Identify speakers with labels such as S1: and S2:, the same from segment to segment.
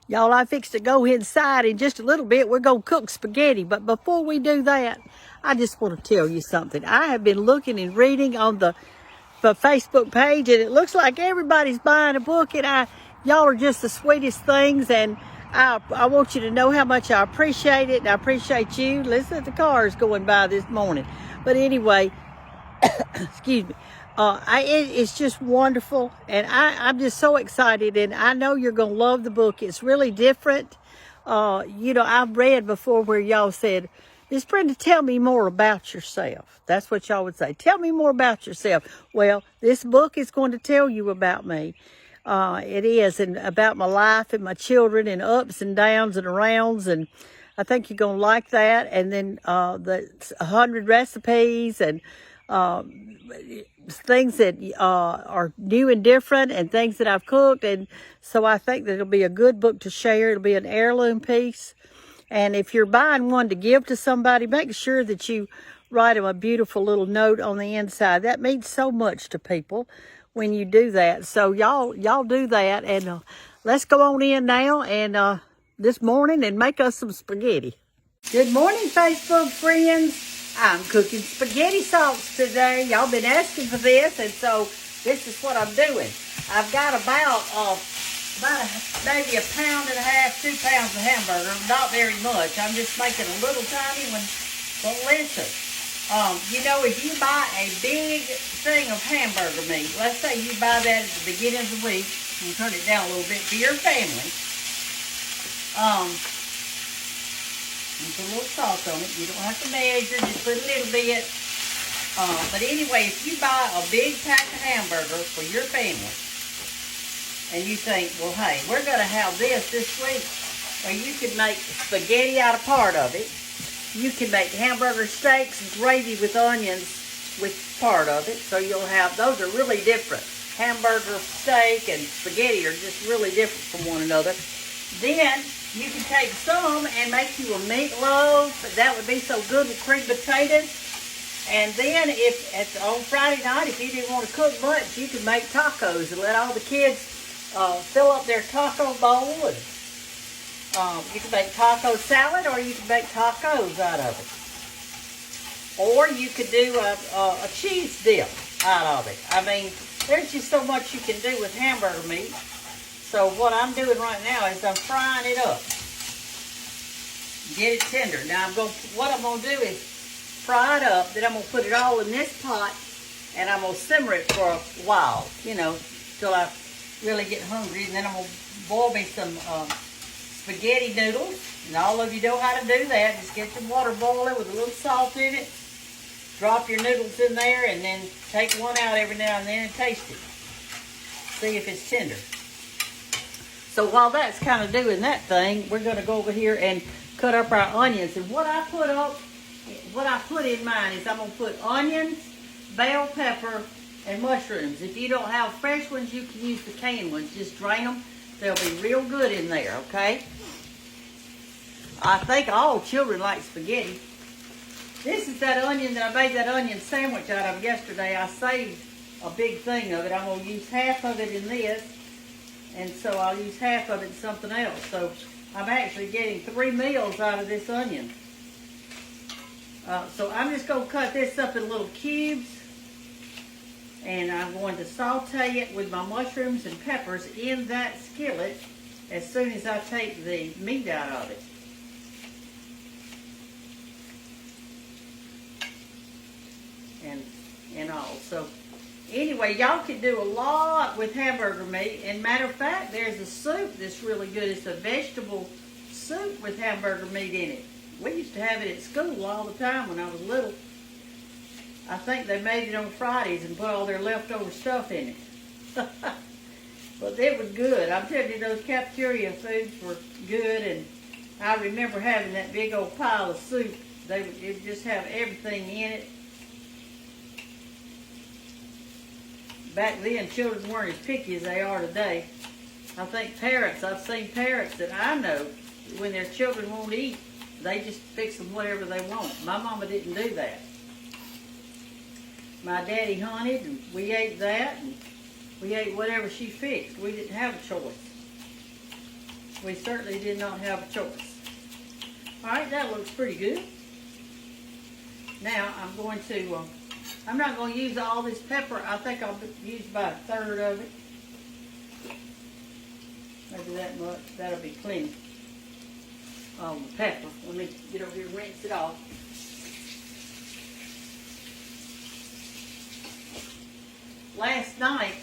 S1: Y'all, I fixed to go inside in just a little bit. We're going to cook spaghetti. But before we do that, I just want to tell you something. I have been looking and reading on the Facebook page, and it looks like everybody's buying a book, and y'all are just the sweetest things, and I want you to know how much I appreciate it, and I appreciate you. Listen to the cars going by this morning. But anyway, excuse me. It's just wonderful, and I'm just so excited, and I know you're going to love the book. It's really different. I've read before where y'all said, Miss Brenda, tell me more about yourself. That's what y'all would say. Tell me more about yourself. Well, this book is going to tell you about me. It is, and about my life and my children and ups and downs and arounds, and I think you're going to like that. And then the 100 recipes and things that are new and different, and things that I've cooked. And so I think that it'll be a good book to share. It'll be an heirloom piece. And if you're buying one to give to somebody, make sure that you write them a beautiful little note on the inside. That means so much to people when you do that. So y'all do that, and let's go on in now and this morning and make us some spaghetti. Good morning, Facebook friends. I'm cooking spaghetti sauce today. Y'all been asking for this, and so this is what I'm doing. I've got about maybe 1.5 pounds, 2 pounds of hamburger. Not very much. I'm just making a little tiny one. But listen, if you buy a big thing of hamburger meat, let's say you buy that at the beginning of the week, and turn it down a little bit for your family. You put a little salt on it. You don't have to measure, just put a little bit. But anyway, if you buy a big pack of hamburger for your family, and you think, well, hey, we're going to have this week, or you could make spaghetti out of part of it. You can make hamburger steaks and gravy with onions with part of it. So you'll have, those are really different. Hamburger, steak, and spaghetti are just really different from one another. Then you can take some and make you a meatloaf. That would be so good with cream potatoes. And then on Friday night, if you didn't want to cook much, you could make tacos and let all the kids fill up their taco bowl. And you can make taco salad, or you can make tacos out of it. Or you could do a cheese dip out of it. I mean, there's just so much you can do with hamburger meat. So what I'm doing right now is I'm frying it up. Get it tender. Now what I'm gonna do is fry it up, then I'm gonna put it all in this pot, and I'm gonna simmer it for a while, till I really get hungry. And then I'm gonna boil me some spaghetti noodles. And all of you know how to do that. Just get your water boiling with a little salt in it. Drop your noodles in there, and then take one out every now and then and taste it. See if it's tender. So while that's kind of doing that thing, we're going to go over here and cut up our onions. And what I put in mine is I'm going to put onions, bell pepper, and mushrooms. If you don't have fresh ones, you can use the canned ones. Just drain them. They'll be real good in there, okay? I think all children like spaghetti. This is that onion that I made that onion sandwich out of yesterday. I saved a big thing of it. I'm going to use half of it in this. And so I'll use half of it in something else. So I'm actually getting 3 meals out of this onion. So I'm just going to cut this up in little cubes. And I'm going to saute it with my mushrooms and peppers in that skillet as soon as I take the meat out of it. And all. So anyway, y'all can do a lot with hamburger meat. And matter of fact, there's a soup that's really good. It's a vegetable soup with hamburger meat in it. We used to have it at school all the time when I was little. I think they made it on Fridays and put all their leftover stuff in it. But it was good. I'm telling you, those cafeteria foods were good. And I remember having that big old pile of soup. It would just have everything in it. Back then, children weren't as picky as they are today. I think I've seen parents that I know, when their children won't eat, they just fix them whatever they want. My mama didn't do that. My daddy hunted, and we ate that, and we ate whatever she fixed. We didn't have a choice. We certainly did not have a choice. All right, that looks pretty good. Now I'm going to, I'm not going to use all this pepper. I think I'll use about a third of it. Maybe that much. That'll be plenty. The pepper. Let me get over here and rinse it off. Last night,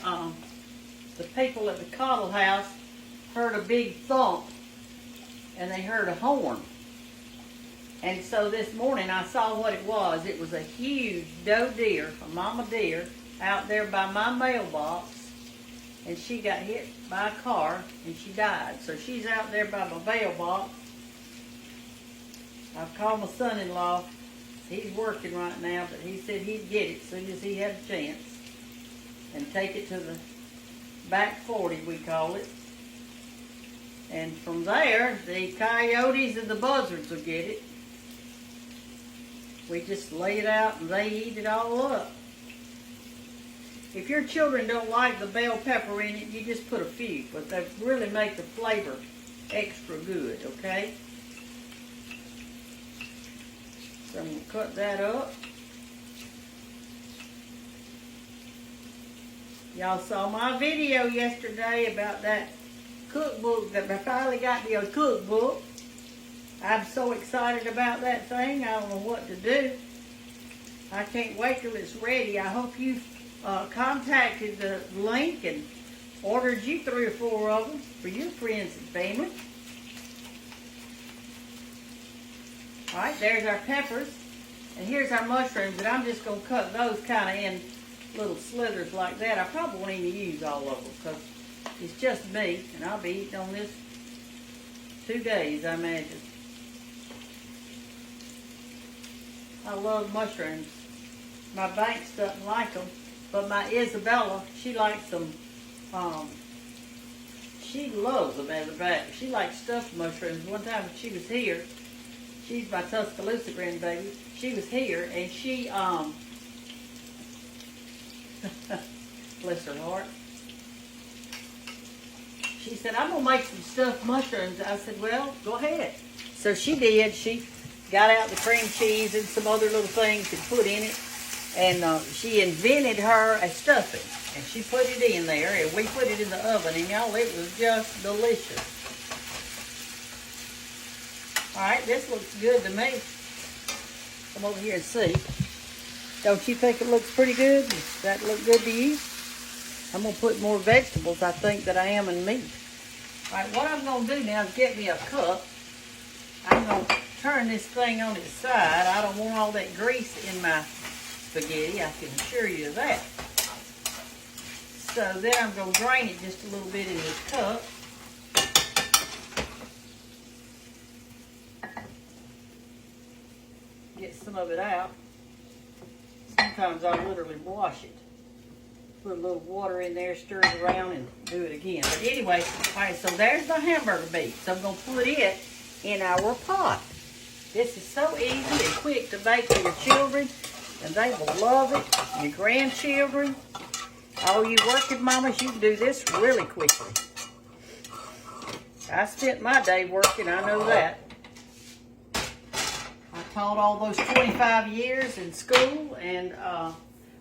S1: the people at the Cottle House heard a big thump, and they heard a horn. And so this morning I saw what it was. It was a huge doe deer, a mama deer, out there by my mailbox, and she got hit by a car and she died. So she's out there by my mailbox. I've called my son-in-law. He's working right now, but he said he'd get it as soon as he had a chance and take it to the back 40, we call it. And from there, the coyotes and the buzzards will get it. We just lay it out and they eat it all up. If your children don't like the bell pepper in it, you just put a few, but they really make the flavor extra good, okay? So I'm going to cut that up. Y'all saw my video yesterday about that cookbook that I finally got me a cookbook. I'm so excited about that thing. I don't know what to do. I can't wait till it's ready. I hope you contacted the link and ordered you 3 or 4 of them for your friends and family. All right, there's our peppers. And here's our mushrooms, and I'm just going to cut those kind of in little slithers like that. I probably won't even use all of them because it's just me, and I'll be eating on this 2 days, I imagine. I love mushrooms. My Banks doesn't like them, but my Isabella, she likes them. She loves them as a fact. She likes stuffed mushrooms. One time when she was here, she's my Tuscaloosa grandbaby. She was here, and she, bless her heart, she said, I'm going to make some stuffed mushrooms. I said, well, go ahead. So she did. She got out the cream cheese and some other little things to put in it, and she invented her a stuffing, and she put it in there, and we put it in the oven, and y'all, it was just delicious. All right, this looks good to me. Come over here and see. Don't you think it looks pretty good? Does that look good to you? I'm going to put more vegetables, I think, than I am in meat. All right, what I'm going to do now is get me a cup. I'm going to turn this thing on its side. I don't want all that grease in my spaghetti. I can assure you of that. So then I'm going to drain it just a little bit in this cup. Get some of it out. Sometimes I literally wash it. Put a little water in there, stir it around, and do it again. But anyway, all right, so there's the hamburger meat. So I'm going to put it in our pot. This is so easy and quick to make for your children, and they will love it. Your grandchildren, all you working mamas, you can do this really quickly. I spent my day working, I know that. I taught all those 25 years in school, and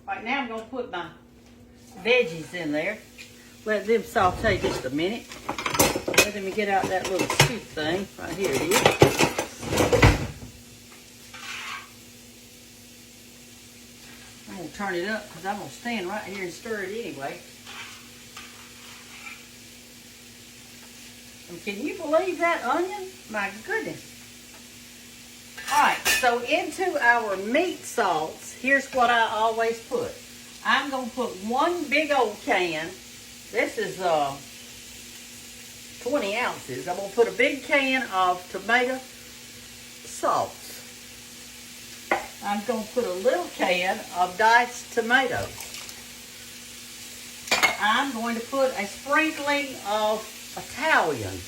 S1: right now I'm going to put my veggies in there. Let them saute just a minute. Let me get out that little scoop thing. Right here it is. I'm going to turn it up because I'm going to stand right here and stir it anyway. And can you believe that onion? My goodness. Alright, so into our meat salts, here's what I always put. I'm going to put 1 big old can. This is 20 ounces. I'm going to put a big can of tomato sauce. I'm going to put a little can of diced tomatoes. I'm going to put a sprinkling of Italian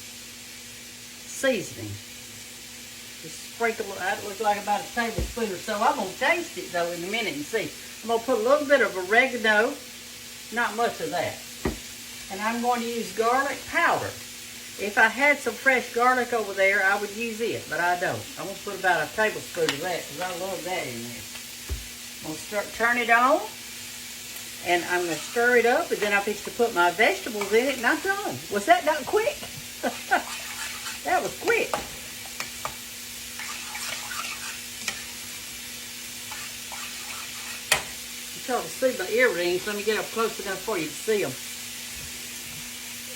S1: seasoning. Just sprinkle it. That looks like about a tablespoon or so. I'm going to taste it though in a minute and see. I'm going to put a little bit of oregano, not much of that. And I'm going to use garlic powder. If I had some fresh garlic over there, I would use it, but I don't. I'm going to put about a tablespoon of that because I love that in there. I'm going to turn it on, and I'm going to stir it up, and then I'm fixing to put my vegetables in it, and I'm done. Was that not quick? That was quick. You can see my earrings. Let me get up close enough for you to see them.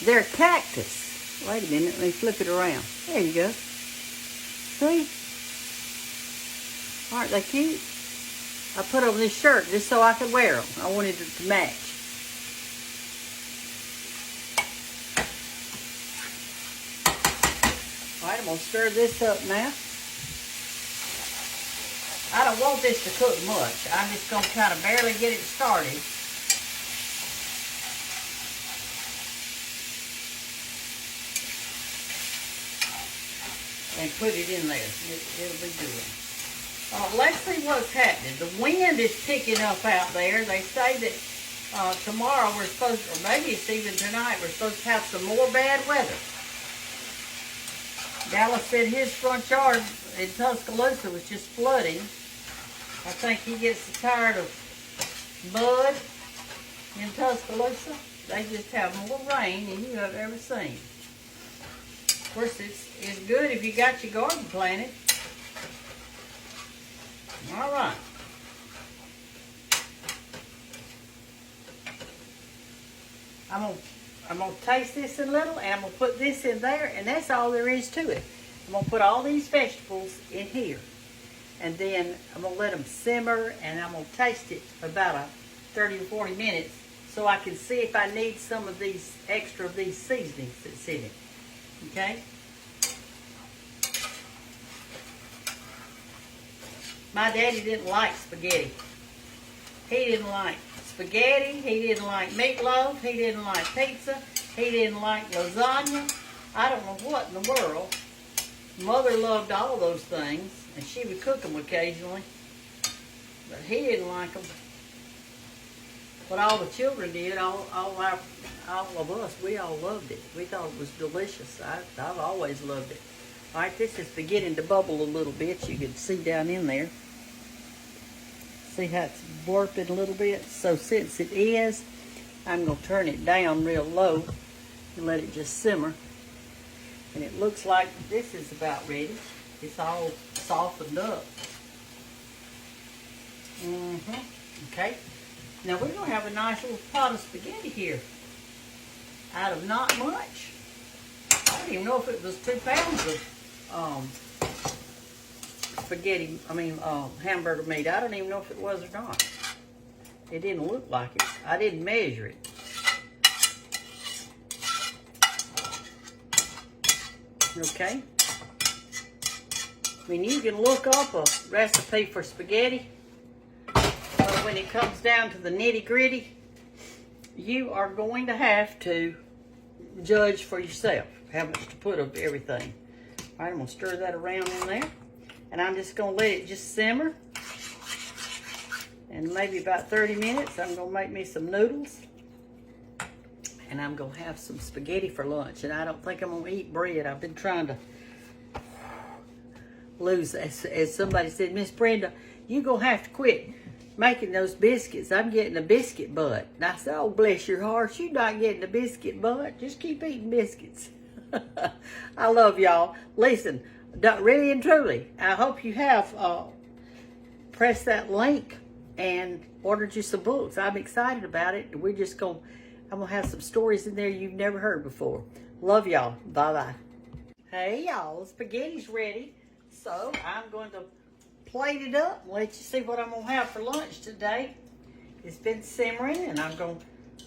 S1: They're cactus. Wait a minute, let me flip it around. There you go. See? Aren't they cute? I put on this shirt just so I could wear them. I wanted it to match. Alright, I'm going to stir this up now. I don't want this to cook much. I'm just going to kind of barely get it started. And put it in there. It'll be good. Let's see what's happening. The wind is picking up out there. They say that tomorrow we're supposed to, or maybe it's even tonight, we're supposed to have some more bad weather. Dallas said his front yard in Tuscaloosa was just flooding. I think he gets tired of mud in Tuscaloosa. They just have more rain than you have ever seen. Of course, it's good if you got your garden planted. All right. I'm gonna taste this a little, and I'm gonna put this in there, and that's all there is to it. I'm gonna put all these vegetables in here, and then I'm gonna let them simmer, and I'm gonna taste it for about 30 or 40 minutes, so I can see if I need some of these extra of these seasonings that's in it. Okay. My daddy didn't like spaghetti. He didn't like spaghetti. He didn't like meatloaf. He didn't like pizza. He didn't like lasagna. I don't know what in the world. Mother loved all those things, and she would cook them occasionally. But he didn't like them. But all the children did. All of us, we all loved it. We thought it was delicious. I've always loved it. All right, this is beginning to bubble a little bit. You can see down in there. See how it's warping a little bit? So since it is, I'm going to turn it down real low and let it just simmer. And it looks like this is about ready. It's all softened up. Okay. Now we're going to have a nice little pot of spaghetti here. Out of not much. I don't even know if it was 2 pounds of spaghetti, hamburger meat. I don't even know if it was or not. It didn't look like it. I didn't measure it. Okay. I mean, you can look up a recipe for spaghetti, but when it comes down to the nitty-gritty, you are going to have to judge for yourself how much to put of everything. All right, I'm going to stir that around in there. And I'm just going to let it just simmer. And maybe about 30 minutes, I'm going to make me some noodles. And I'm going to have some spaghetti for lunch. And I don't think I'm going to eat bread. I've been trying to lose, as somebody said, Miss Brenda, you're going to have to quit making those biscuits. I'm getting a biscuit butt. And I said, oh, bless your heart, you're not getting a biscuit butt. Just keep eating biscuits. I love y'all. Listen, really and truly, I hope you have pressed that link and ordered you some books. I'm excited about it. I'm going to have some stories in there you've never heard before. Love y'all. Bye-bye. Hey, y'all, the spaghetti's ready. So I'm going to plate it up and let you see what I'm going to have for lunch today. It's been simmering, and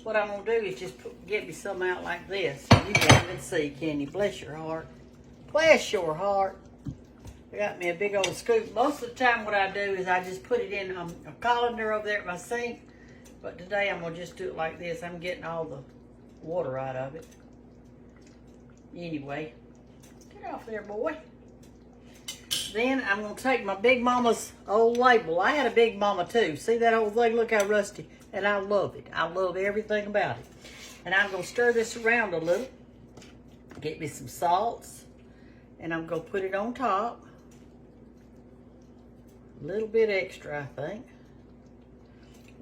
S1: what I'm going to do is just get me some out like this. You can't even see, can you? Bless your heart. Bless your heart. I got me a big old scoop. Most of the time what I do is I just put it in a colander over there at my sink. But today I'm going to just do it like this. I'm getting all the water out of it. Anyway, get off there, boy. Then I'm going to take my Big Mama's old label. I had a Big Mama too. See that old thing? Look how rusty. And I love it. I love everything about it. And I'm going to stir this around a little get me some salts, and I'm going to put it on top. A little bit extra, I think.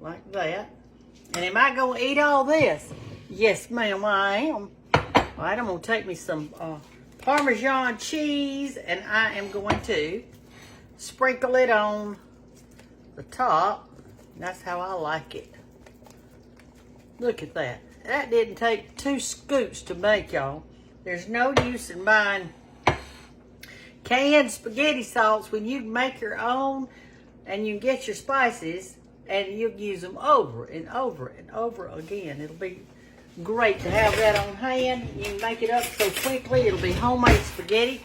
S1: Like that. And am I going to eat all this? Yes, ma'am, I am. All right, I'm going to take me some Parmesan cheese, and I am going to sprinkle it on the top. That's how I like it. Look at that. That didn't take 2 scoops to make, y'all. There's no use in buying canned spaghetti sauce when you make your own, and you can get your spices and you use them over and over and over again. It'll be great to have that on hand. You can make it up so quickly. It'll be homemade spaghetti.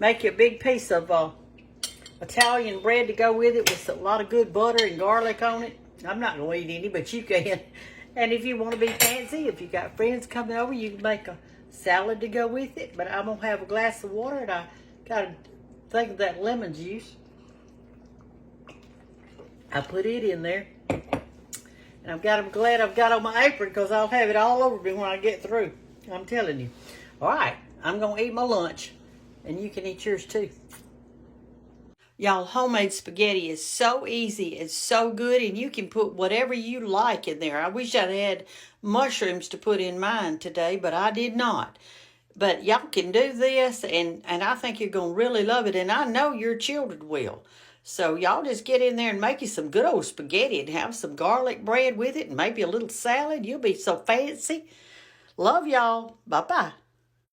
S1: Make you a big piece of Italian bread to go with it with a lot of good butter and garlic on it. I'm not going to eat any, but you can. And if you want to be fancy, if you got friends coming over, you can make a salad to go with it. But I'm going to have a glass of water, and I got to think of that lemon juice. I put it in there. And I'm glad I've got on my apron, because I'll have it all over me when I get through. I'm telling you. All right, I'm going to eat my lunch, and you can eat yours too. Y'all, homemade spaghetti is so easy. It's so good, and you can put whatever you like in there. I wish I'd had mushrooms to put in mine today, but I did not. But y'all can do this, and I think you're going to really love it, and I know your children will. So y'all just get in there and make you some good old spaghetti and have some garlic bread with it and maybe a little salad. You'll be so fancy. Love y'all. Bye-bye.